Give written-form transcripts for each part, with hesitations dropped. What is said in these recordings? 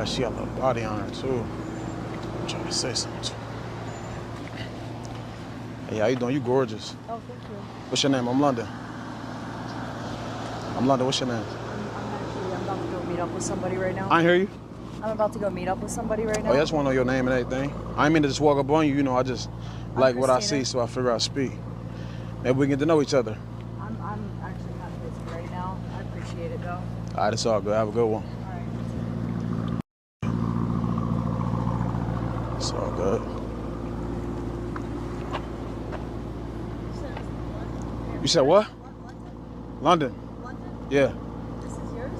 She got a little body on her too. I'm trying to say something. Hey, how you doing? You gorgeous. Oh, thank you. What's your name? I'm London. I'm London. What's your name? I'm about to go meet up with somebody right now. I ain't hear you. I'm about to go meet up with somebody right now. Oh, yeah, I just want to know your name and everything. I ain't mean to just walk up on you. You know, I just like what I see, so I figure I'll speak. Maybe we can get to know each other. I'm actually kind of busy right now. I appreciate it, though. All right, it's all good. Have a good one. All right. It's all good. You said what? London. London? Yeah. This is yours?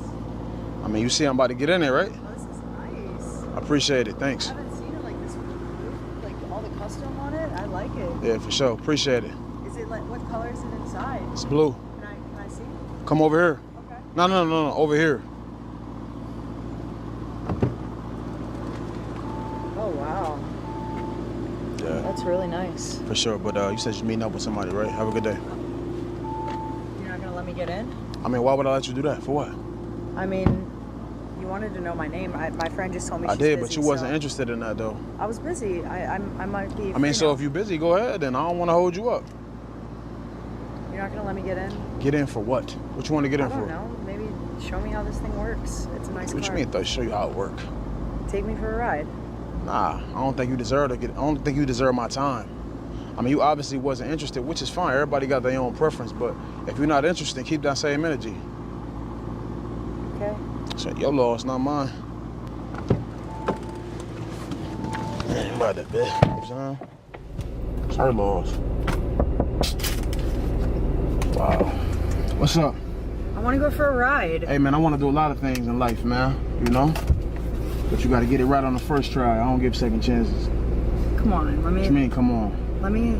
I mean, you see I'm about to get in there, right? Oh, this is nice. I appreciate it. Thanks. I haven't seen it like this with like all the custom on it. I like it. Yeah, for sure. Appreciate it. Is it like, what color is it inside? It's blue. Can I see? Come over here. Okay. No. Over here. Oh, wow. Yeah. That's really nice. For sure. But you said you're meeting up with somebody, right? Have a good day. You're not gonna let me get in? I mean, why would I let you do that? For what? I mean, you wanted to know my name. My friend just told me I she's did, busy, but you wasn't so interested in that, though. I was busy. I might be. I mean, so if you're busy, go ahead, then I don't want to hold you up. You're not gonna let me get in? Get in for what? What you want to get in I don't for? know. Maybe show me how this thing works. It's a nice What car. you mean, show you how it work? Take me for a ride. Nah, I don't think you deserve to get. I don't think you deserve my time. I mean, you obviously wasn't interested, which is fine. Everybody got their own preference, but if you're not interested, keep that same energy. Okay. So your loss, not mine. Ain't about that bit. You know what I'm saying? It's her loss. Wow. What's up? I want to go for a ride. Hey, man, I want to do a lot of things in life, man. You know? But you got to get it right on the first try. I don't give second chances. Come on. What you mean, come on? Let me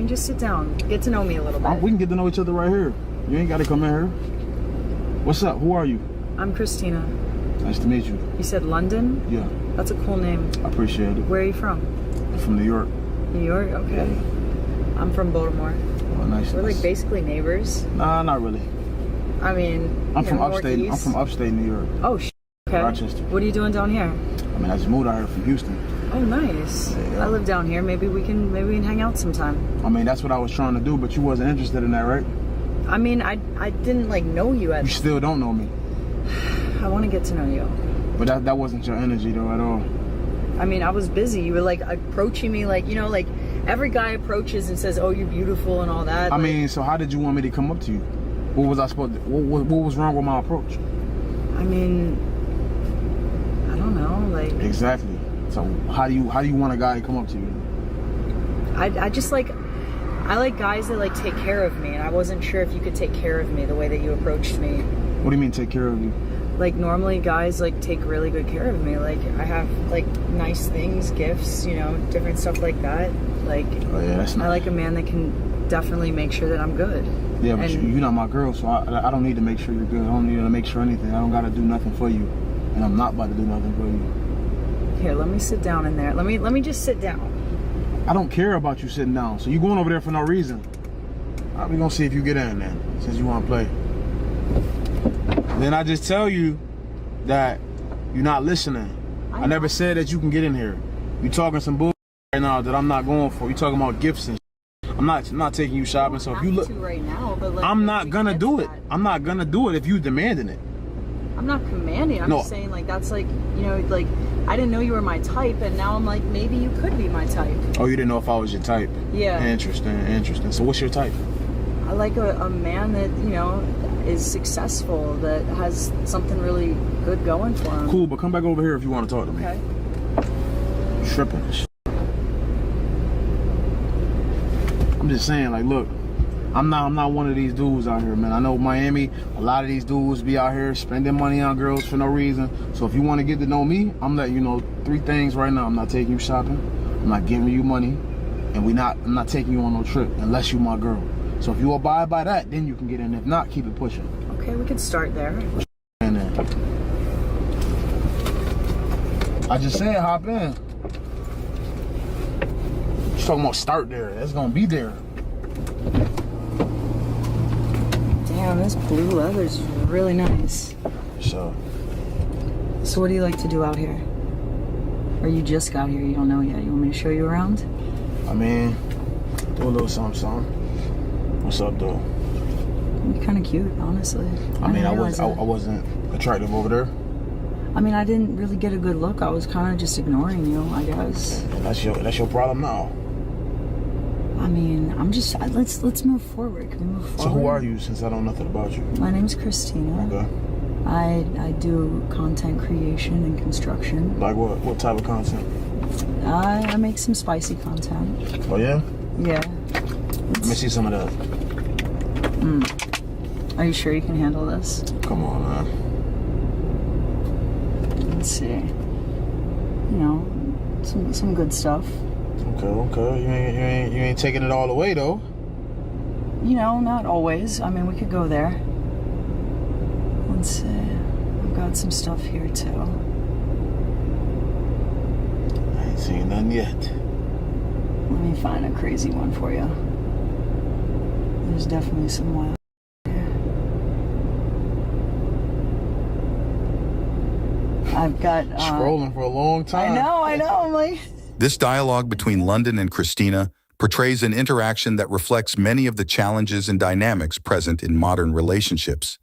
just sit down. Get to know me a little bit. We can get to know each other right here. You ain't got to come in here. What's up? Who are you? I'm Christina. Nice to meet you. You said London? Yeah. That's a cool name. I appreciate it. Where are you from? I'm from New York. New York? Okay. Yeah. I'm from Baltimore. Oh, nice. We're like basically neighbors. Nah, not really. I mean, I'm from upstate. Northeast. I'm from upstate New York. Oh, okay. Rochester. What are you doing down here? I mean, I just moved out here from Houston. Oh, nice. Yeah. I live down here. Maybe we can hang out sometime. I mean, that's what I was trying to do, but you wasn't interested in that, right? I mean, I didn't like know you at. You still don't know me. I want to get to know you. But that wasn't your energy though at all. I mean, I was busy. You were like approaching me like, you know, like every guy approaches and says, "Oh, you're beautiful" and all that. I mean, so how did you want me to come up to you? What was I supposed to? What was wrong with my approach? I mean, I don't know, like. Exactly. So how do you want a guy to come up to you? I just like. I like guys that like take care of me, and I wasn't sure if you could take care of me the way that you approached me. What do you mean take care of you? Like normally guys like take really good care of me. Like I have like nice things, gifts, you know, different stuff like that. Like Oh yeah, that's not. I like a man that can definitely make sure that I'm good. Yeah, but you're not my girl, so I don't need to make sure you're good. I don't need to make sure anything. I don't got to do nothing for you, and I'm not about to do nothing for you. Here, let me sit down in there. Let me just sit down. I don't care about you sitting down, so you going over there for no reason. All right, we gonna see if you get in then, since you want to play. Then I just tell you that you're not listening. I never said that you can get in here. You talking some bull right now that I'm not going for. You talking about gifts and I'm not taking you shopping. So if you look right now, but like, I'm not gonna do it. I'm not gonna do it if you demanding it. I'm not commanding. I'm just saying like that's like, you know, like I didn't know you were my type, and now I'm like maybe you could be my type. Oh, you didn't know if I was your type? Yeah. Interesting. So what's your type? I like a man that, you know, is successful, that has something really good going for him. Cool, but come back over here if you want to talk to me. Okay. You're tripping and shit. I'm just saying, like, look, I'm not one of these dudes out here, man. I know Miami, a lot of these dudes be out here spending money on girls for no reason. So if you want to get to know me, I'm letting you know 3 things right now. I'm not taking you shopping, I'm not giving you money, and I'm not taking you on no trip unless you my girl. So if you abide by that, then you can get in. If not, keep it pushing. Okay, we can start there. And then I just said hop in. You're talking about start there. That's gonna be there. Damn, this blue leather's really nice. So So what do you like to do out here? Or you just got here, you don't know yet. You want me to show you around? I mean, do a little something. What's up, though? You're kind of cute, honestly. I mean, I wasn't attractive over there. I mean, I didn't really get a good look. I was kind of just ignoring you, I guess. And that's your problem now. I mean, let's move forward. Can we move forward? So who are you, since I know nothing about you? My name's Christina. Okay. I do content creation and construction. Like what? What type of content? I make some spicy content. Oh yeah? Yeah. Let me see some of that. Are you sure you can handle this? Come on, man. Let's see. You know, some good stuff. Okay. You ain't taking it all away though. You know, not always. I mean, we could go there. Let's see. I've got some stuff here too. I ain't seen none yet. Let me find a crazy one for you. There's definitely some wild. I've got scrolling for a long time. I know. I'm like. This dialogue between London and Christina portrays an interaction that reflects many of the challenges and dynamics present in modern relationships,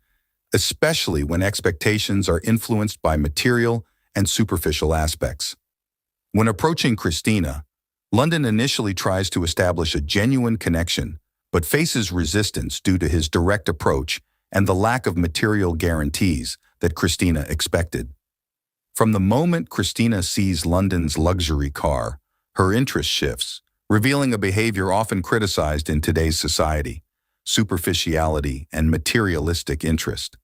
especially when expectations are influenced by material and superficial aspects. When approaching Christina, London initially tries to establish a genuine connection, but faces resistance due to his direct approach and the lack of material guarantees that Christina expected. From the moment Christina sees London's luxury car, her interest shifts, revealing a behavior often criticized in today's society: superficiality and materialistic interest.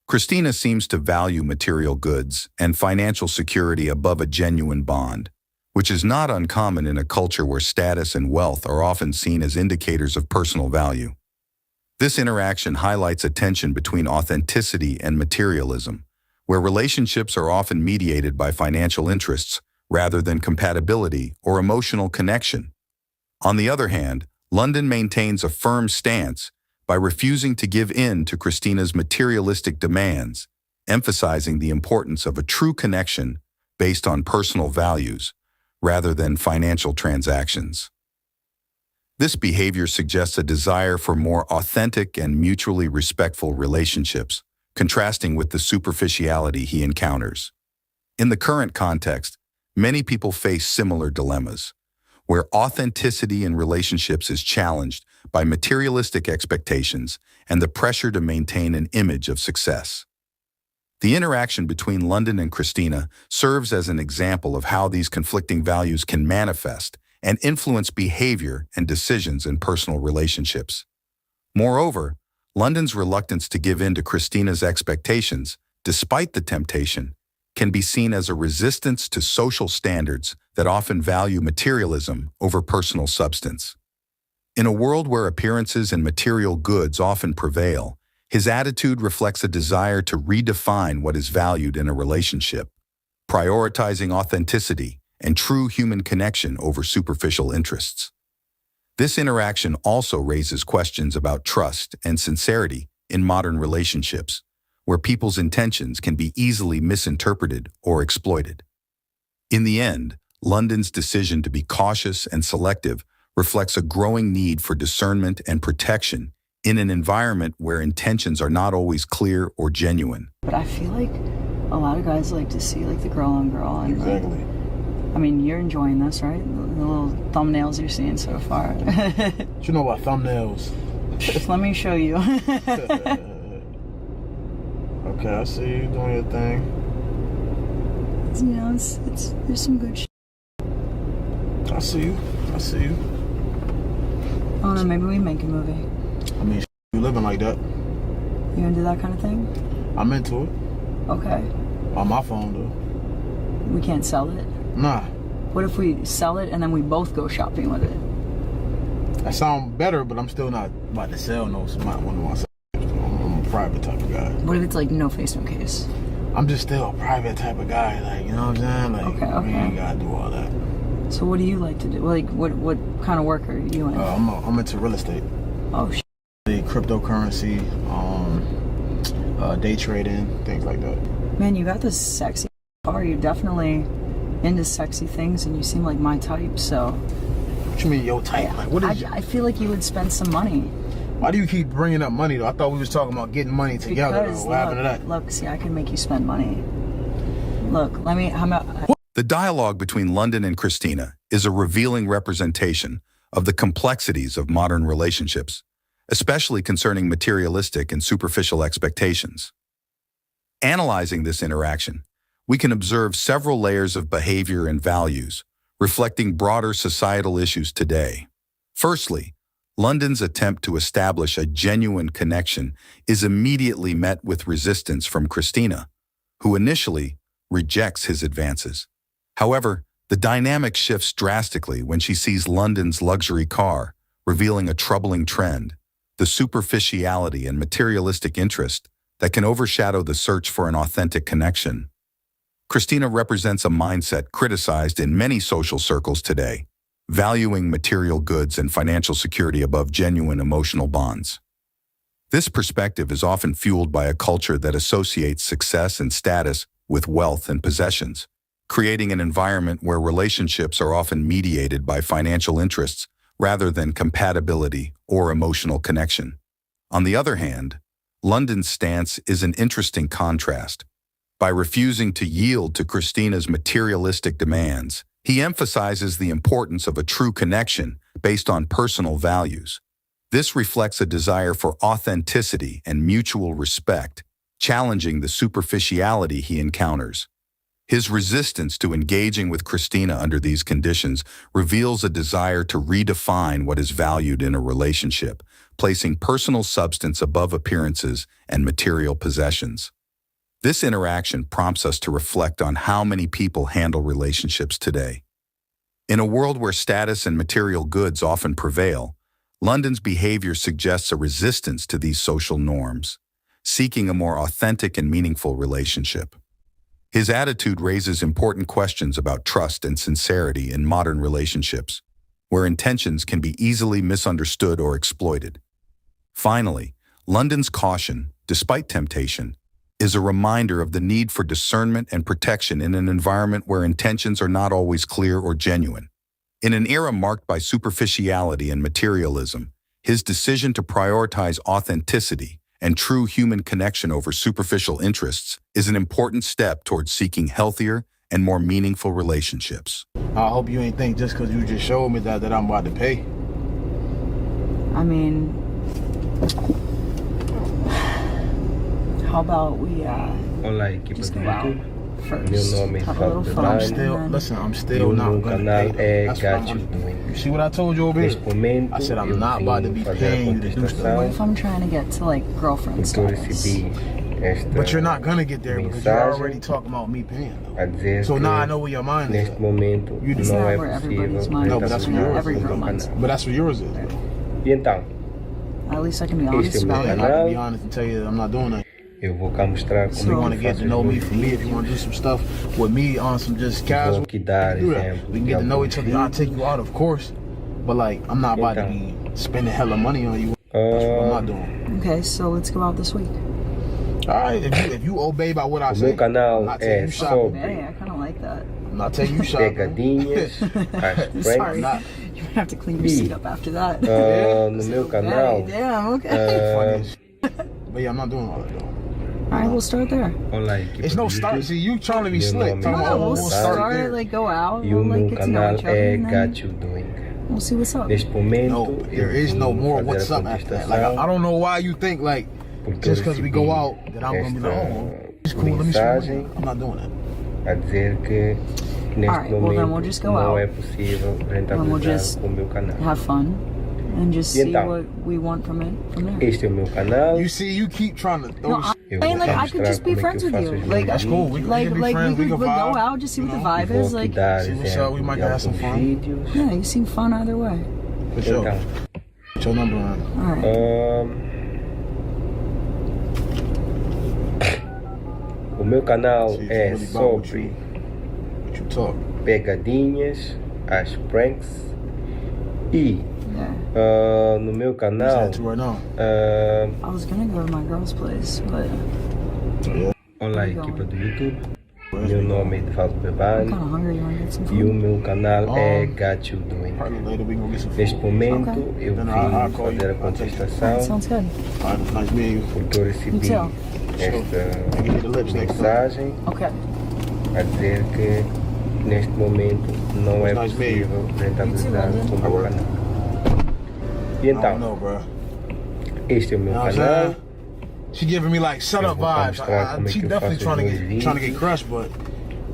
Christina seems to value material goods and financial security above a genuine bond, which is not uncommon in a culture where status and wealth are often seen as indicators of personal value. This interaction highlights a tension between authenticity and materialism, where relationships are often mediated by financial interests rather than compatibility or emotional connection. On the other hand, London maintains a firm stance by refusing to give in to Christina's materialistic demands, emphasizing the importance of a true connection based on personal values rather than financial transactions. This behavior suggests a desire for more authentic and mutually respectful relationships, contrasting with the superficiality he encounters. In the current context, many people face similar dilemmas, where authenticity in relationships is challenged by materialistic expectations and the pressure to maintain an image of success. The interaction between London and Christina serves as an example of how these conflicting values can manifest and influence behavior and decisions in personal relationships. Moreover, London's reluctance to give in to Christina's expectations, despite the temptation, can be seen as a resistance to social standards that often value materialism over personal substance. In a world where appearances and material goods often prevail, his attitude reflects a desire to redefine what is valued in a relationship, prioritizing authenticity and true human connection over superficial interests. This interaction also raises questions about trust and sincerity in modern relationships, where people's intentions can be easily misinterpreted or exploited. In the end, London's decision to be cautious and selective reflects a growing need for discernment and protection in an environment where intentions are not always clear or genuine. But I feel like a lot of guys like to see like the girl on girl. And Exactly. I mean, you're enjoying this, right? The little thumbnails you're seeing so far. What you know about thumbnails? Let me show you. Okay, I see you doing your thing. You know, there's some good shit. I see you. Oh no, maybe we make a movie. I mean, you living like that. You gonna do that kind of thing? I'm into it. Okay. On my phone, though. We can't sell it. Nah. What if we sell it and then we both go shopping with it? That sounds better, but I'm still not about to sell no one of my. I'm a private type of guy. What if it's like no face, no case? I'm just still a private type of guy, like, you know what I'm saying? Like, Okay. we ain't gotta do all that. So what do you like to do? Like, what kind of work are you in? I'm into real estate. Oh, shit. The cryptocurrency, day trading, things like that. Man, you got this sexy far, you're definitely into sexy things, and you seem like my type. So. What you mean, your type? Like, what is? I feel like you would spend some money. Why do you keep bringing up money though? I thought we was talking about getting money together. Because, though. What happened to that? Look, see, I can make you spend money. Look, how about? The dialogue between London and Christina is a revealing representation of the complexities of modern relationships, especially concerning materialistic and superficial expectations. Analyzing this interaction, we can observe several layers of behavior and values, reflecting broader societal issues today. Firstly, London's attempt to establish a genuine connection is immediately met with resistance from Christina, who initially rejects his advances. However, the dynamic shifts drastically when she sees London's luxury car, revealing a troubling trend, the superficiality and materialistic interest that can overshadow the search for an authentic connection. Christina represents a mindset criticized in many social circles today, valuing material goods and financial security above genuine emotional bonds. This perspective is often fueled by a culture that associates success and status with wealth and possessions, creating an environment where relationships are often mediated by financial interests rather than compatibility or emotional connection. On the other hand, London's stance is an interesting contrast. By refusing to yield to Christina's materialistic demands, he emphasizes the importance of a true connection based on personal values. This reflects a desire for authenticity and mutual respect, challenging the superficiality he encounters. His resistance to engaging with Christina under these conditions reveals a desire to redefine what is valued in a relationship, placing personal substance above appearances and material possessions. This interaction prompts us to reflect on how many people handle relationships today. In a world where status and material goods often prevail, London's behavior suggests a resistance to these social norms, seeking a more authentic and meaningful relationship. His attitude raises important questions about trust and sincerity in modern relationships, where intentions can be easily misunderstood or exploited. Finally, London's caution, despite temptation, is a reminder of the need for discernment and protection in an environment where intentions are not always clear or genuine. In an era marked by superficiality and materialism, his decision to prioritize authenticity and true human connection over superficial interests is an important step towards seeking healthier and more meaningful relationships. I hope you ain't think just because you just showed me that I'm about to pay. I mean, how about we just go out first, have a little fun, I'm still not gonna pay. That's what I'm doing. You see what I told you over here? I said I'm not about to be paying you to do stuff. What if I'm trying to get to like girlfriend status? But you're not gonna get there because you're already talking about me paying though. So now I know where your mind is. You It's not where everybody's mind No, but is. that's where yours Every is. girl mind's. But that's where yours is. At least I can be honest about I it. can be honest and tell you that I'm not doing that. Eu vou cá mostrar If you want to get to know me for me, if you want to do some stuff with me on some just casual, aqui dar do that. exemplo We can de get to know alguns each other. I'll take you out, of course. But like, I'm not about to be spending hella money on you. That's what I'm not doing. Okay, so let's go out this week. Alright, if you obey by what I O say, meu canal I'm not taking é you shopping. Hey, sobre I kind of like that. I'm not taking you shopping. pegadinhas, as Sorry, pranks. you're gonna have to clean your seat up after that. No meu canal, Hey, damn, okay. Funny as shit. But yeah, I'm not doing all that though. All right, we'll start there. olá equipa It's no do start. YouTube. See, you trying to be Meu slick. nome Talking é about, We'll João start start there. it, like go out, E o we'll like meu get to know canal each other, é and then Got You Doing. we'll see what's up. Neste momento, No, there is no more fazer what's a up after that. Like, I don't know why you think like porque just eu because we recebi go out that I'm gonna be like, oh, it's cool. Let me show mensagem you. I'm not doing that. a dizer que neste Alright, well then momento we'll just go não out. é possível And we'll just rentabilizar o meu canal. have fun and just E see então? what we want from it from there. Este é o meu canal. You see, you keep trying to throw. No, I'm Eu saying vou like I could mostrar just be como é que friends eu with faço you. os Like meus That's cool. We like can be like friends. we We could can go vibe. out, just see what the E vibe vou is. aqui Like, dar see what's up, exemplo we might de have some alguns fun. vídeos. yeah, you seem fun either way. For sure. Então, Put your number on. All right. o meu canal See if é you really about what sobre you talk. pegadinhas, as pranks e Yeah. no meu What's canal that to right now? I was gonna go to my girl's place, but Yeah. olá Legal. equipa do YouTube, Meu nome é Edvaldo Bebani I'm kind of hungry. You want to get some e o food? meu canal é Got You Doing. Probably later we gonna get some Neste food. momento eu Then I'll call vim fazer you. a I'll text you. contestação Sounds good. All right, nice meeting you. porque eu recebi You too. esta Give me the lips next time. mensagem Okay. a dizer que neste momento não é Nice meeting you. possível rentabilizar You too, o meu London. canal. E I don't então, know, bro. este é o meu You know what I'm canal. saying? She giving me like set up Eu vou vibes. mostrar como é She que eu definitely faço trying os meus to get vídeos. crushed, but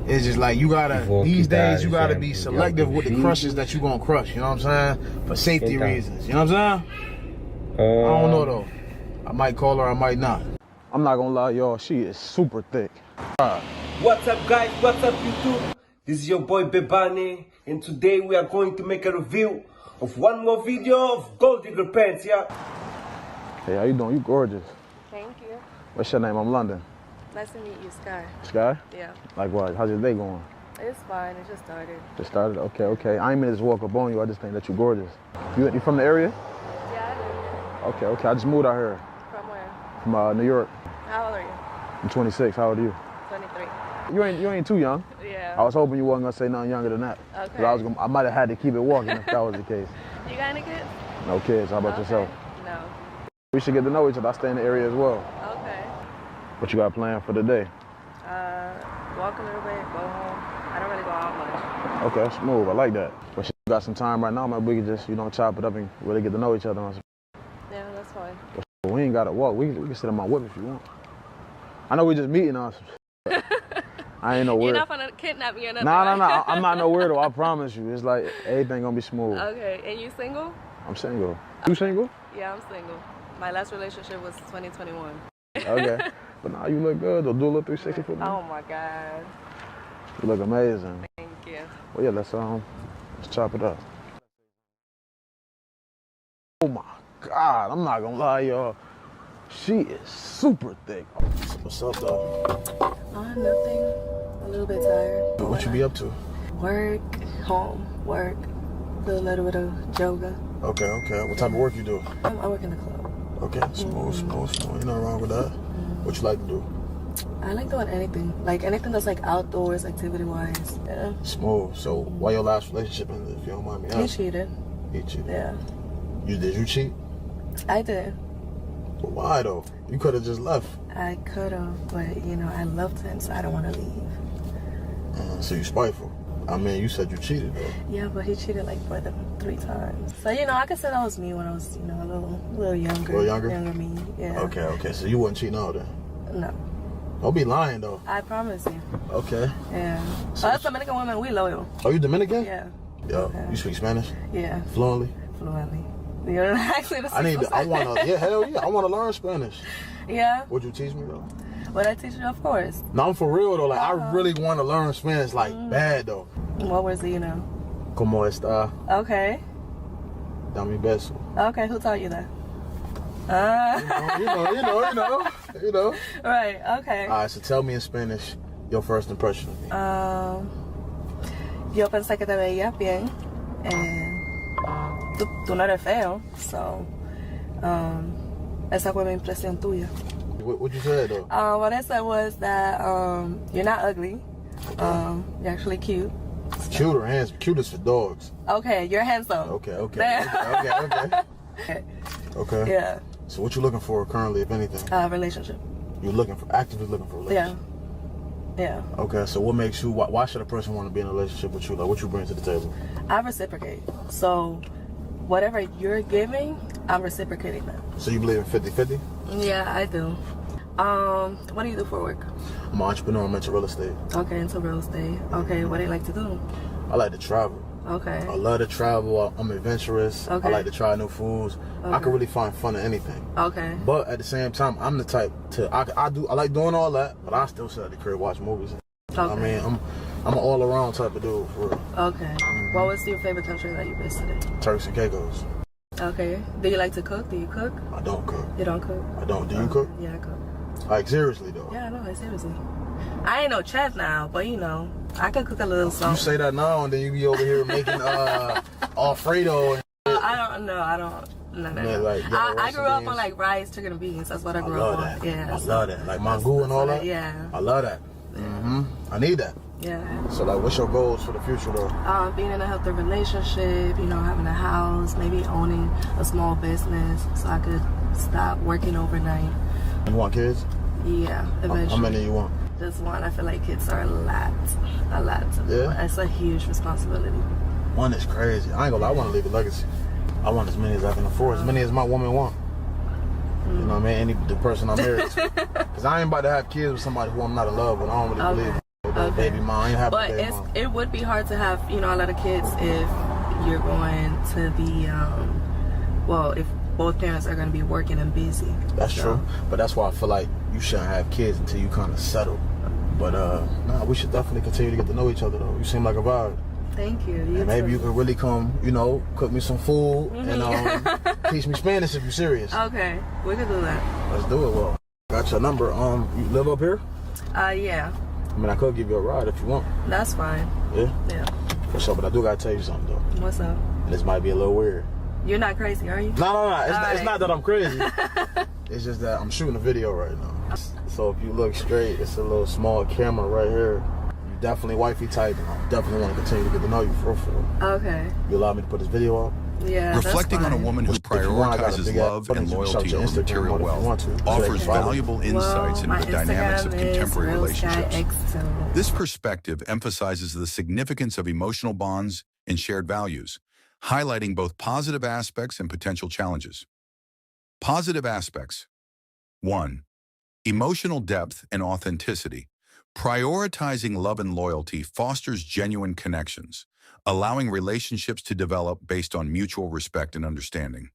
it's just like you gotta Vou these aqui dar days you gotta be exemplo de selective alguns with the vídeos. crushes that you gonna crush. You know what I'm saying? For safety Então. reasons. You know what I'm saying? I don't know though. I might call her, I might not. I'm not gonna lie, y'all. She is super thick. What's up guys, what's up YouTube? This is your boy Bebani and today we are going to make a review of one more video of Gold Digger Pants, yeah? Hey, how you doing? You gorgeous. Thank you. What's your name? I'm London. Nice to meet you, Sky. Sky? Yeah. Likewise. How's your day going? It's fine. It just started. Just started? Okay, okay. I ain't mean to just walk up on you. I just think that you're gorgeous. You from the area? Yeah, I live here. Okay, okay. I just moved out here From where? from New York. How old are you? I'm 26. How old are you? 23. You ain't too young. Yeah. I was hoping you wasn't gonna say nothing younger than that. 'Cause Okay. I might have had to keep it walking if that was the case. You got any kids? No kids. How about Okay. yourself? No. We should get to know each other. I stay in the area as well. Okay. What you got planned for the day? Walk a little bit, go home. I don't really go out much. Okay, smooth. I like that. But shit, you got some time right now, man. We can just, chop it up and really get to know each other. Yeah, that's fine. But we ain't gotta walk. We can sit in my whip if you want. I know we just meeting on some shit. I ain't no You're weird. not gonna kidnap me or nothing. Nah, right? I'm not no weirdo. I promise you. It's like everything gonna be smooth. Okay. And you single? I'm single. You single? Yeah, I'm single. My last relationship was 2021. Okay. But nah, you look good. Though. Do a little 360 for me. Oh my God. You look amazing. Thank you. Well, yeah, let's chop it up. Oh my God, I'm not gonna lie, y'all. She is super thick. What's up, though? Nothing. A little bit tired. What you be up to? Work, home, work. Do a little bit of yoga. Okay, okay. What type of work you do? I work in the club. Okay, smooth. Ain't nothing wrong with that. What you like to do? I like doing anything. Like anything that's like outdoors, activity-wise. Yeah. Smooth. So, why your last relationship ended, if you don't mind me asking? He cheated. He cheated. Yeah. Did you cheat? I did. But why though? You could have just left. I could have, but I loved him, so I don't want to leave. So you spiteful. I mean, you said you cheated though. Yeah, but he cheated like more than 3 times. So I could say that was me when I was, a little younger. A little younger? Younger me. Yeah. Okay. So you wasn't cheating out then? No. Don't be lying though. I promise you. Okay. Yeah. So us Dominican women, we loyal. Oh, you Dominican? Yeah. Yo, Okay. you speak Spanish Yeah. fluently? Fluently. You know, actually, the I wanna. Yeah, hell yeah. I wanna learn Spanish. Yeah. Would you teach me though? Would I teach you? Of course. No, I'm for real though. Like I really want to learn Spanish, like bad though. What words do you know? Como está? Okay. Dame beso. Okay, who taught you that? You know. Right, okay. All right, so tell me in Spanish your first impression of me. Yo pensé que te veías bien. Tú no eres feo, so esa fue mi impresión tuya. What you said though? What I said was that you're not ugly. You're actually cute. Cute or handsome? Cute is for dogs. Okay, you're handsome. Okay. Okay. Okay. Yeah. So what you looking for currently, if anything? Relationship. You actively looking for a relationship? Yeah. Okay, so what makes you, why should a person want to be in a relationship with you? Like, what you bring to the table? I reciprocate. So whatever you're giving, I'm reciprocating that. So you believe in 50-50? Yeah, I do. What do you do for work? I'm an entrepreneur. I'm into real estate. Okay, into real estate. Okay, what do you like to do? I like to travel. Okay. I love to travel. I'm adventurous. Okay. I like to try new foods. I Okay. can really find fun in anything. Okay. But at the same time, I'm the type to, I like doing all that, but I still sit at the crib, watch movies. Okay. I mean, I'm an all around type of dude, for real. Okay. What was your favorite country that you visited? Turks and Caicos. Okay. Do you like to cook? Do you cook? I don't cook. You don't cook? I don't. Do you cook? Yeah, I cook. Like, seriously, though? Yeah, I know. Seriously. I ain't no chef now, but I could cook a little something. You say that now, and then you be over here making Alfredo. And I don't. No. Man, No. like, I grew up beans. on like rice, chicken, and beans. That's what I I grew love up that. on. Yeah. I love that. Like mango and all that. Yeah. I love that. Mm-hmm. I need that. Yeah. So like, what's your goals for the future though? Being in a healthy relationship, you know, having a house, maybe owning a small business so I could stop working overnight. You want kids? Yeah, eventually. How many you want? Just one. I feel like kids are a lot to do. Yeah? It's a huge responsibility. One is crazy. I ain't gonna lie, I want to leave a legacy. I want as many as I can afford, as many as my woman want. You know what I mean? The person I'm married to. Because I ain't about to have kids with somebody who I'm not in love with. I don't really believe in baby mom. I ain't having a baby mom. It would be hard to have, you know, a lot of kids if you're going to be, if both parents are going to be working and busy. That's true. But that's why I feel like you shouldn't have kids until you kind of settle. But nah, we should definitely continue to get to know each other though. You seem like a vibe. Thank you. And maybe you could really come, you know, cook me some food and teach me Spanish if you're serious. Okay, we could do that. Let's do it. Well, got your number. You live up here? Yeah. I mean, I could give you a ride if you want. That's fine. Yeah? Yeah. For sure, but I do gotta tell you something though. What's up? And this might be a little weird. You're not crazy, are you? No. It's not that I'm crazy. It's just that I'm shooting a video right now. So if you look straight, it's a little small camera right here. You definitely wifey type, and I definitely want to continue to get to know you for real. Okay. You allow me to put this video up? Yeah, Reflecting on a woman who prioritizes love and loyalty over material wealth offers valuable insights into the dynamics of contemporary relationships. This perspective emphasizes the significance of emotional bonds and shared values, highlighting both positive aspects and potential challenges. Positive aspects. 1. Emotional depth and authenticity. Prioritizing love and loyalty fosters genuine connections, allowing relationships to develop based on mutual respect and understanding.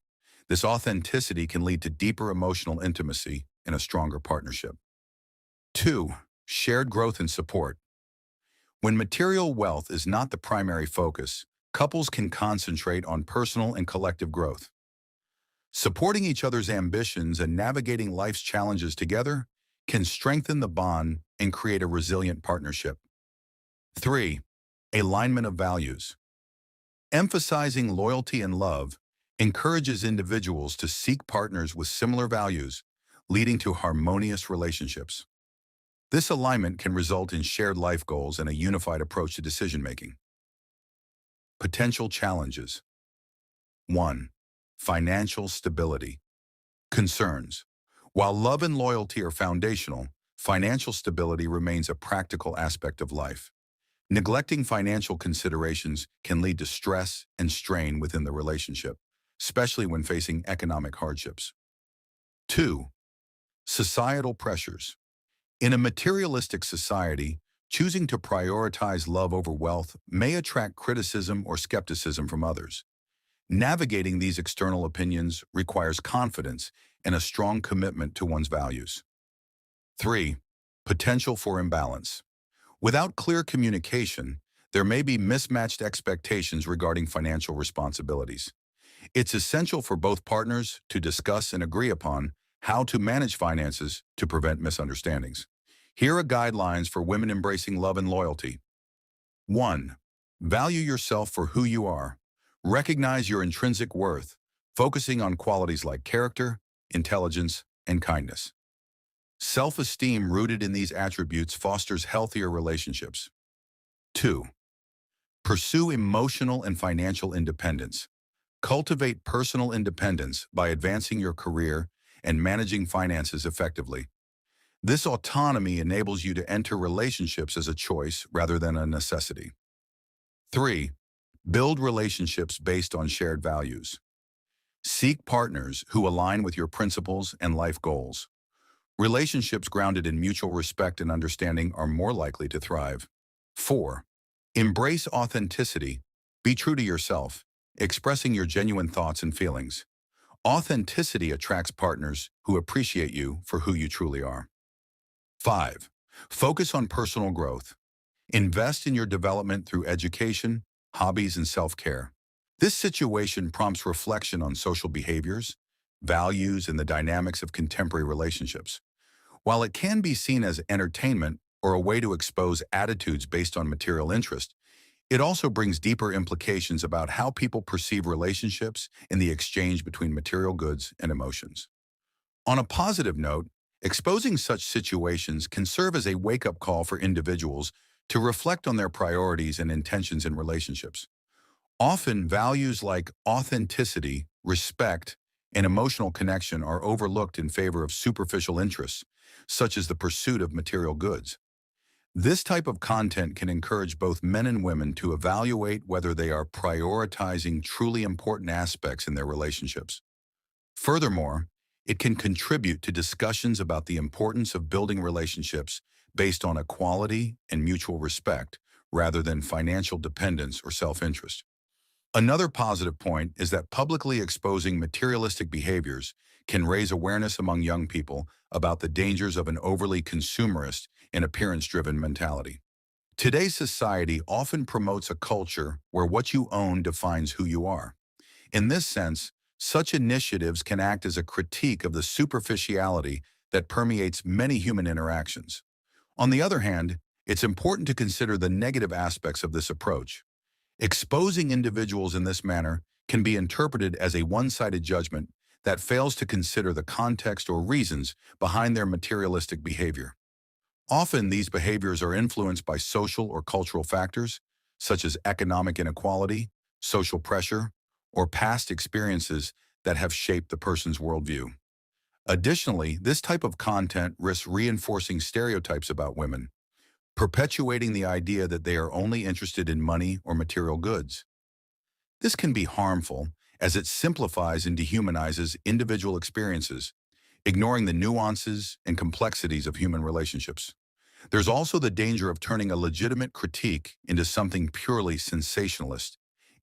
This authenticity can lead to deeper emotional intimacy and a stronger partnership. 2. Shared growth and support. When material wealth is not the primary focus, couples can concentrate on personal and collective growth. Supporting each other's ambitions and navigating life's challenges together can strengthen the bond and create a resilient partnership. 3. Alignment of values. Emphasizing loyalty and love encourages individuals to seek partners with similar values, leading to harmonious relationships. This alignment can result in shared life goals and a unified approach to decision-making. Potential challenges. 1. Financial stability. Concerns. While love and loyalty are foundational, financial stability remains a practical aspect of life. Neglecting financial considerations can lead to stress and strain within the relationship, especially when facing economic hardships. 2. Societal pressures. In a materialistic society, choosing to prioritize love over wealth may attract criticism or skepticism from others. Navigating these external opinions requires confidence and a strong commitment to one's values. 3. Potential for imbalance. Without clear communication, there may be mismatched expectations regarding financial responsibilities. It's essential for both partners to discuss and agree upon how to manage finances to prevent misunderstandings. Here are guidelines for women embracing love and loyalty. 1. Value yourself for who you are. Recognize your intrinsic worth, focusing on qualities like character, intelligence, and kindness. Self-esteem rooted in these attributes fosters healthier relationships. 2. Pursue emotional and financial independence. Cultivate personal independence by advancing your career and managing finances effectively. This autonomy enables you to enter relationships as a choice rather than a necessity. 3. Build relationships based on shared values. Seek partners who align with your principles and life goals. Relationships grounded in mutual respect and understanding are more likely to thrive. 4. Embrace authenticity. Be true to yourself, expressing your genuine thoughts and feelings. Authenticity attracts partners who appreciate you for who you truly are. 5. Focus on personal growth. Invest in your development through education, hobbies, and self-care. This situation prompts reflection on social behaviors, values, and the dynamics of contemporary relationships. While it can be seen as entertainment or a way to expose attitudes based on material interest, it also brings deeper implications about how people perceive relationships and the exchange between material goods and emotions. On a positive note, Exposing such situations can serve as a wake-up call for individuals to reflect on their priorities and intentions in relationships. Often, values like authenticity, respect, and emotional connection are overlooked in favor of superficial interests, such as the pursuit of material goods. This type of content can encourage both men and women to evaluate whether they are prioritizing truly important aspects in their relationships. Furthermore, it can contribute to discussions about the importance of building relationships based on equality and mutual respect, rather than financial dependence or self-interest. Another positive point is that publicly exposing materialistic behaviors can raise awareness among young people about the dangers of an overly consumerist and appearance-driven mentality. Today's society often promotes a culture where what you own defines who you are. In this sense, such initiatives can act as a critique of the superficiality that permeates many human interactions. On the other hand, it's important to consider the negative aspects of this approach. Exposing individuals in this manner can be interpreted as a one-sided judgment that fails to consider the context or reasons behind their materialistic behavior. Often, these behaviors are influenced by social or cultural factors, such as economic inequality, social pressure, or past experiences that have shaped the person's worldview. Additionally, this type of content risks reinforcing stereotypes about women, perpetuating the idea that they are only interested in money or material goods. This can be harmful as it simplifies and dehumanizes individual experiences, ignoring the nuances and complexities of human relationships. There's also the danger of turning a legitimate critique into something purely sensationalist,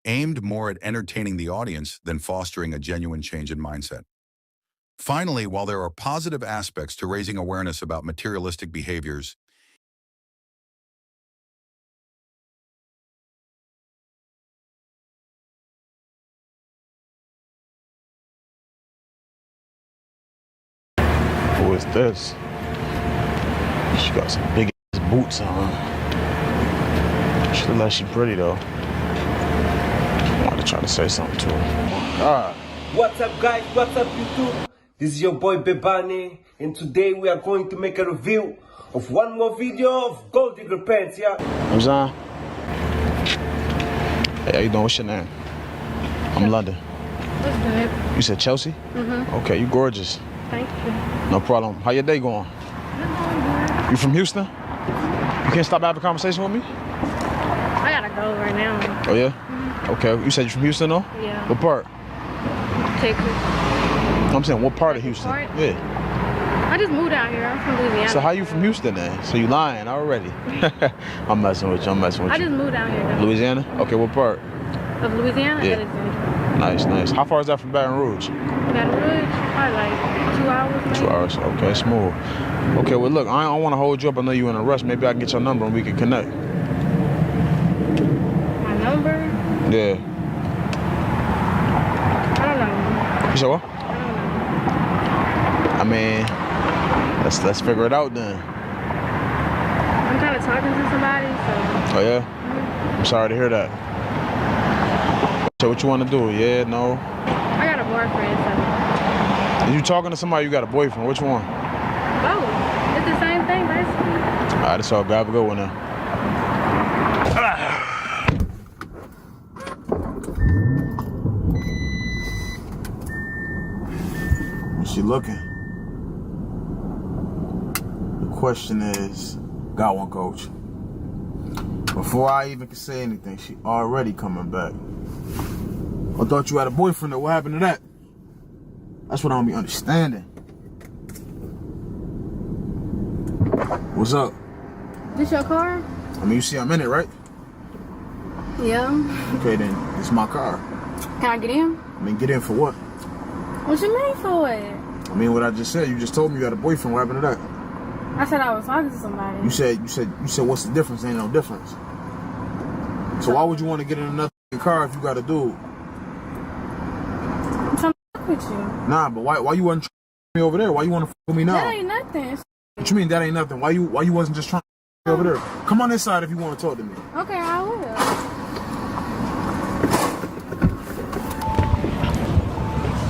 aimed more at entertaining the audience than fostering a genuine change in mindset. Finally, while there are positive aspects to raising awareness about materialistic behaviors, Who is this? She got some big ass boots on. She look like she pretty though. I wanted to try to say something to her. God. What's up guys, what's up YouTube? This is your boy Bebane, and today we are going to make a review of one more video of Gold Digger Pants, yeah? I'm Zan. Hey, how you doing? What's your name? I'm London. What's good? You said Chelsea? Mm-hmm. Okay, you gorgeous. Thank you. No problem. How your day going? You from Houston? You can't stop and have a conversation with me? I gotta go right now. Oh yeah? Mm-hmm. Okay, you said you're from Houston though? Yeah. What part? Texas. I'm saying what part of Houston? Part? Yeah. I just moved out here. I'm from Louisiana. So how you from Houston then? So you lying already? I'm messing with you, I just moved out here though. Louisiana? Okay, what part? Of Louisiana? Yeah. Alexandria. Nice, nice. How far is that from Baton Rouge? Baton Rouge? Probably like 2 hours maybe. 2 hours, okay, smooth. Okay, well look, I don't want to hold you up. I know you in a rush. Maybe I can get your number and we can connect. My number? Yeah. I don't know. You said what? I I don't know. mean, let's figure it out then. I'm kind of talking to somebody, so. Oh yeah? I'm sorry to hear that. So what you want to do? Yeah, no? I got a boyfriend, so. Are you talking to somebody? You got a boyfriend? Which one? Both. It's the same thing, basically. All right, that's all. Have a good one now. What's she looking? The question is, got one, coach. Before I even can say anything, she already coming back. I thought you had a boyfriend, though. What happened to that? That's what I don't be understanding. What's up? This your car? I mean, you see I'm in it, right? Yeah. Okay, then. It's my car. Can I get in? I mean, get in for what? What you mean for it? I mean, what I just said. You just told me you had a boyfriend. What happened to that? I said I was talking to somebody. You said, what's the difference? Ain't no difference. So why would you want to get in another car if you got a dude? I'm trying to fuck with you. Nah, but why you wasn't trying me over there? Why you want to fuck with me now? That ain't nothing. What you mean that ain't nothing? Why you wasn't just trying to me over there? Come on this side if you want to talk to me. Okay, I will.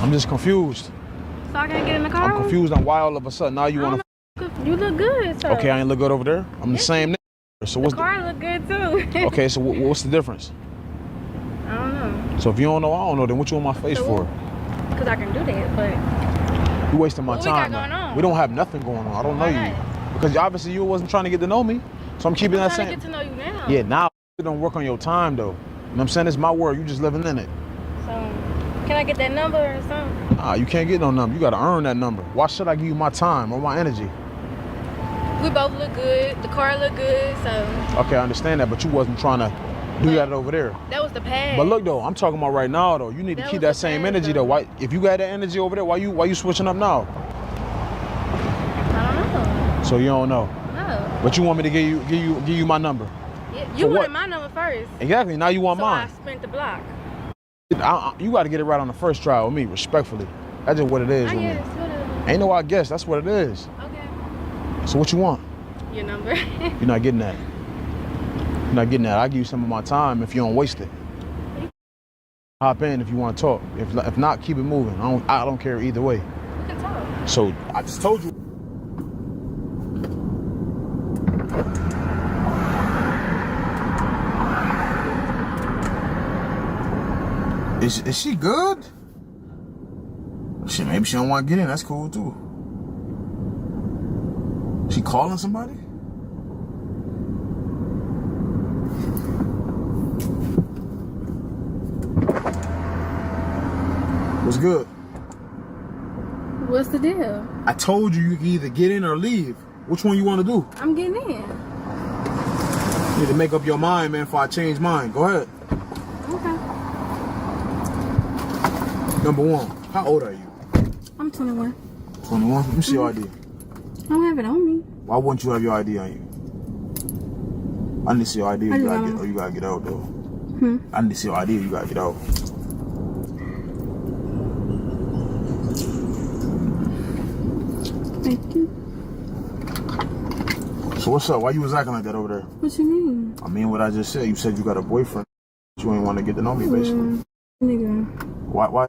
I'm just confused. so I can get in the car. I'm confused on why all of a sudden now you want to. You look good, sir. Okay, I ain't look good over there. I'm the same nigga. So what's The car look good too. okay, so what's the difference? I don't know. So if you don't know, I don't know. Then what you on my face So for? Because I can do that, but You wasting my what we got time. going on? We don't have nothing going on. I don't know Why you not? because obviously you wasn't trying to get to know me. So I'm keeping I'm that trying same. to get to know you now. Yeah, now it don't work on your time though. You know what I'm saying? It's my world. You just living in it. So, can I get that number or something? Nah, you can't get no number. You gotta earn that number. Why should I give you my time or my energy? We both look good. The car look good, so Okay, I understand that, but you wasn't trying to do that over there. that was the past. But look though, I'm talking about right now though. You need to That keep was that the same past, energy though. though. Why, if you got that energy over there, why you switching up now? I don't know. So you don't know. No. But you want me to give you my number? You For wanted what? my number first. Exactly. Now you want So mine. I spent the block. You got to get it right on the first try with me, respectfully. That's just what it is I with me. guess, whatever. Ain't no I guess. That's what it is. Okay. So what you want? Your number. You're not getting that. You're not getting that. I'll give you some of my time if you don't waste it. Hop in if you want to talk. If not, keep it moving. I don't care either way. We can talk. So I just told you. Is she good? Shit, maybe she don't want to get in. That's cool too. She calling somebody? What's good? What's the deal? I told you can either get in or leave. Which one you want to do? I'm getting in. You need to make up your mind, man, before I change mine. Go ahead. Okay. Number one, how old are you? I'm 21. 21? Let me see your ID. I don't have it on me. Why wouldn't you have your ID on you? I need to see your ID. I You do gotta not. get, or you gotta get out, though. Hmm. I need to see your ID. You gotta get out. Thank you. So what's up? Why you was acting like that over there? What you mean? I mean what I just said. You said you got a boyfriend. You ain't want to get to know me, basically. Nigga. Why?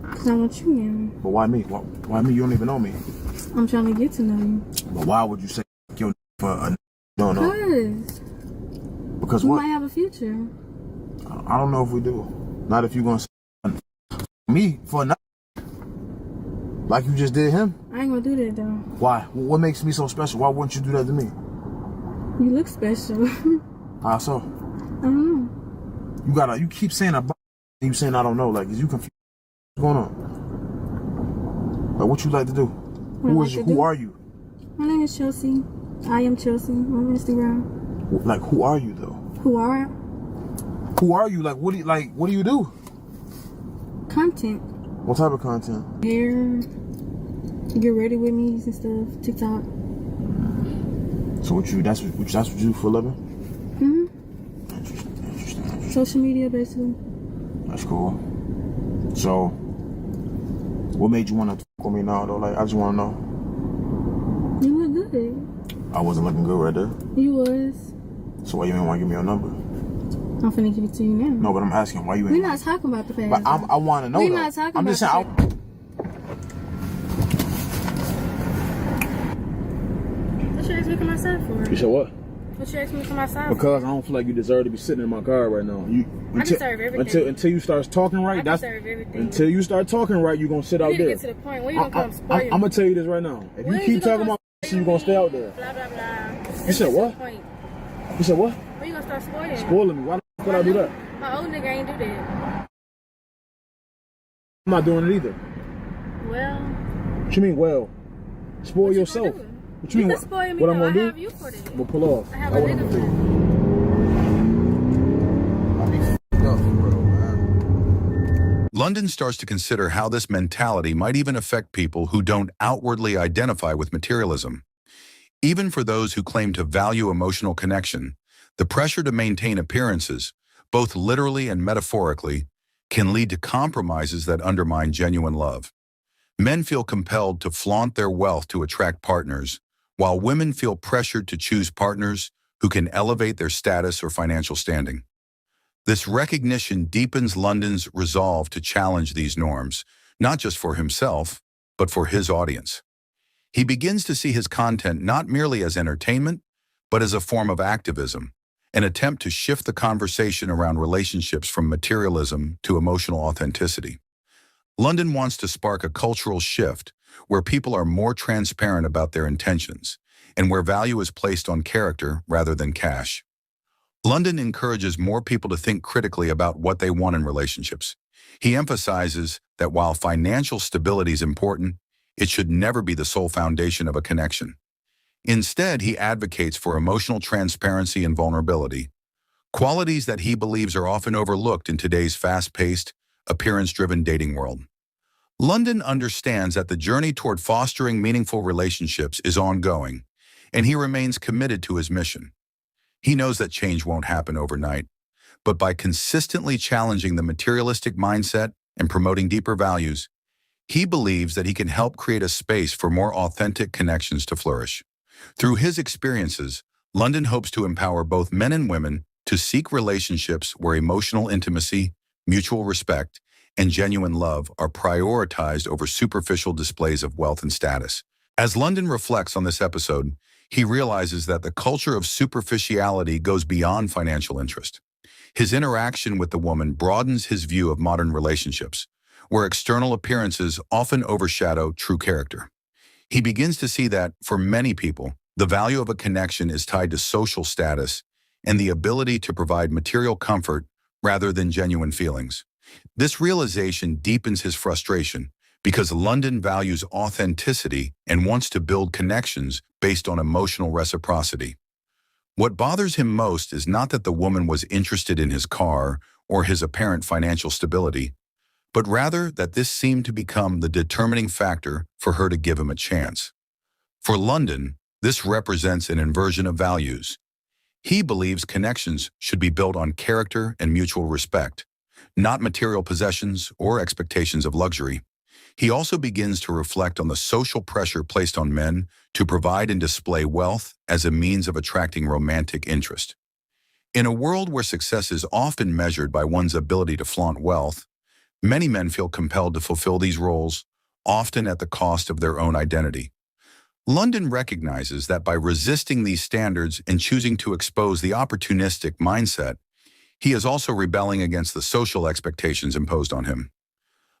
Because I want you now. But why me? Why me? You don't even know me. I'm trying to get to know you. But why would you say your for a you don't know? Because Because we what? might have a future. I don't know if we do. Not if you gonna say me for a night. Like you just did him. I ain't gonna do that though. Why? What makes me so special? Why wouldn't you do that to me? You look special. How so? I don't know. You keep saying about and you saying I don't know. Like, is you confused? What's going on? Like, what you like to do? Who are you? My name is Chelsea. I am Chelsea on Instagram. Like, who are you though? Who are Who are you? Like, what do you do? content? What type of content? Hair, get ready with me and stuff. TikTok. So that's what you do for a living? Hmm. Interesting. Social media, basically. That's cool. So, what made you want to talk with me now though? Like, I just want to know. You look good. I wasn't looking good right there. You was. So why you ain't want to give me your number? I'm finna give it to you now. No, but I'm asking why you ain't. We're not talking about the past. But I want to know. We're though. not talking I'm about just saying. What you asked me to my side for? You said what? What you asked me to my side Because I don't feel like you deserve to be sitting in my car right now. I deserve everything. Until you start talking right. I deserve everything. Until you start talking right, you gonna sit You out need to there. get to the point. When you gonna come spoil I'm gonna tell you this right now. If When you is keep you gonna talking about come shit, you gonna stay out there. Blah, blah, blah. You said what? You said what? When you gonna start spoiling? Spoiling me. Why the f would I do that? My old nigga ain't do that. I'm not doing it either. Well, What you mean, well? Spoil what you yourself. gonna do? What you mean? can spoil me what I'm though. gonna I have do? you for that. I'm gonna pull off. I have That's a what I'm nigga gonna for do. I be f***ed up for real, man. London starts to consider how this mentality might even affect people who don't outwardly identify with materialism. Even for those who claim to value emotional connection, the pressure to maintain appearances, both literally and metaphorically, can lead to compromises that undermine genuine love. Men feel compelled to flaunt their wealth to attract partners, while women feel pressured to choose partners who can elevate their status or financial standing. This recognition deepens London's resolve to challenge these norms, not just for himself, but for his audience. He begins to see his content not merely as entertainment, but as a form of activism, an attempt to shift the conversation around relationships from materialism to emotional authenticity. London wants to spark a cultural shift where people are more transparent about their intentions and where value is placed on character rather than cash. London encourages more people to think critically about what they want in relationships. He emphasizes that while financial stability is important, it should never be the sole foundation of a connection. Instead, he advocates for emotional transparency and vulnerability, qualities that he believes are often overlooked in today's fast-paced, appearance-driven dating world. London understands that the journey toward fostering meaningful relationships is ongoing, and he remains committed to his mission. He knows that change won't happen overnight, but by consistently challenging the materialistic mindset and promoting deeper values, he believes that he can help create a space for more authentic connections to flourish. Through his experiences, London hopes to empower both men and women to seek relationships where emotional intimacy, mutual respect, and genuine love are prioritized over superficial displays of wealth and status. As London reflects on this episode, he realizes that the culture of superficiality goes beyond financial interest. His interaction with the woman broadens his view of modern relationships, where external appearances often overshadow true character. He begins to see that, for many people, the value of a connection is tied to social status and the ability to provide material comfort rather than genuine feelings. This realization deepens his frustration because London values authenticity and wants to build connections based on emotional reciprocity. What bothers him most is not that the woman was interested in his car or his apparent financial stability, but rather that this seemed to become the determining factor for her to give him a chance. For London, this represents an inversion of values. He believes connections should be built on character and mutual respect, not material possessions or expectations of luxury. He also begins to reflect on the social pressure placed on men to provide and display wealth as a means of attracting romantic interest. In a world where success is often measured by one's ability to flaunt wealth, many men feel compelled to fulfill these roles, often at the cost of their own identity. London recognizes that by resisting these standards and choosing to expose the opportunistic mindset, he is also rebelling against the social expectations imposed on him.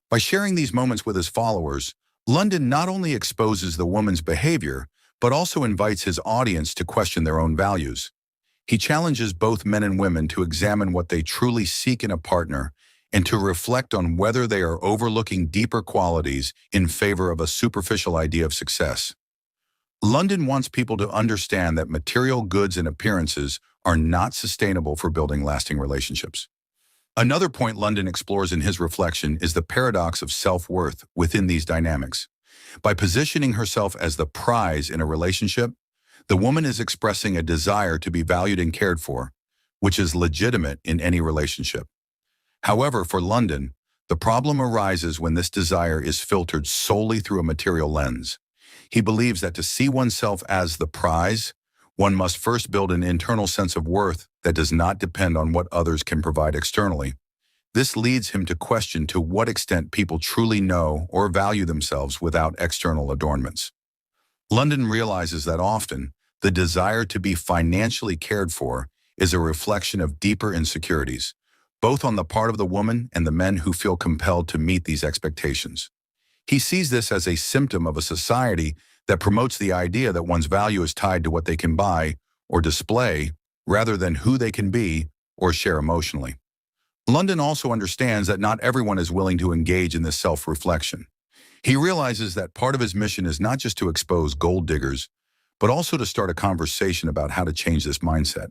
By sharing these moments with his followers, London not only exposes the woman's behavior, but also invites his audience to question their own values. He challenges both men and women to examine what they truly seek in a partner and to reflect on whether they are overlooking deeper qualities in favor of a superficial idea of success. London wants people to understand that material goods and appearances are not sustainable for building lasting relationships. Another point London explores in his reflection is the paradox of self-worth within these dynamics. By positioning herself as the prize in a relationship, the woman is expressing a desire to be valued and cared for, which is legitimate in any relationship. However, for London, the problem arises when this desire is filtered solely through a material lens. He believes that to see oneself as the prize, one must first build an internal sense of worth that does not depend on what others can provide externally. This leads him to question to what extent people truly know or value themselves without external adornments. London realizes that often, the desire to be financially cared for is a reflection of deeper insecurities, both on the part of the woman and the men who feel compelled to meet these expectations. He sees this as a symptom of a society that promotes the idea that one's value is tied to what they can buy or display rather than who they can be or share emotionally. London also understands that not everyone is willing to engage in this self-reflection. He realizes that part of his mission is not just to expose gold diggers, but also to start a conversation about how to change this mindset.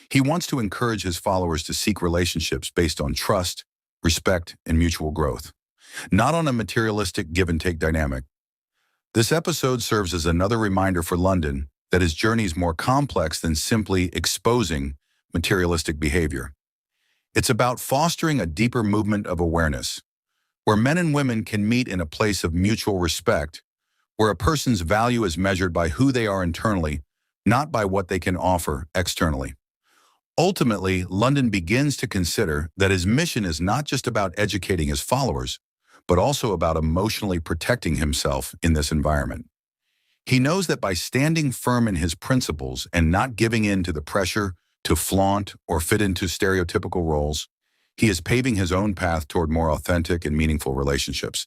He wants to encourage his followers to seek relationships based on trust, respect, and mutual growth, not on a materialistic give-and-take dynamic. This episode serves as another reminder for London that his journey is more complex than simply exposing materialistic behavior. It's about fostering a deeper movement of awareness, where men and women can meet in a place of mutual respect, where a person's value is measured by who they are internally, not by what they can offer externally. Ultimately, London begins to consider that his mission is not just about educating his followers, but also about emotionally protecting himself in this environment. He knows that by standing firm in his principles and not giving in to the pressure to flaunt or fit into stereotypical roles, he is paving his own path toward more authentic and meaningful relationships.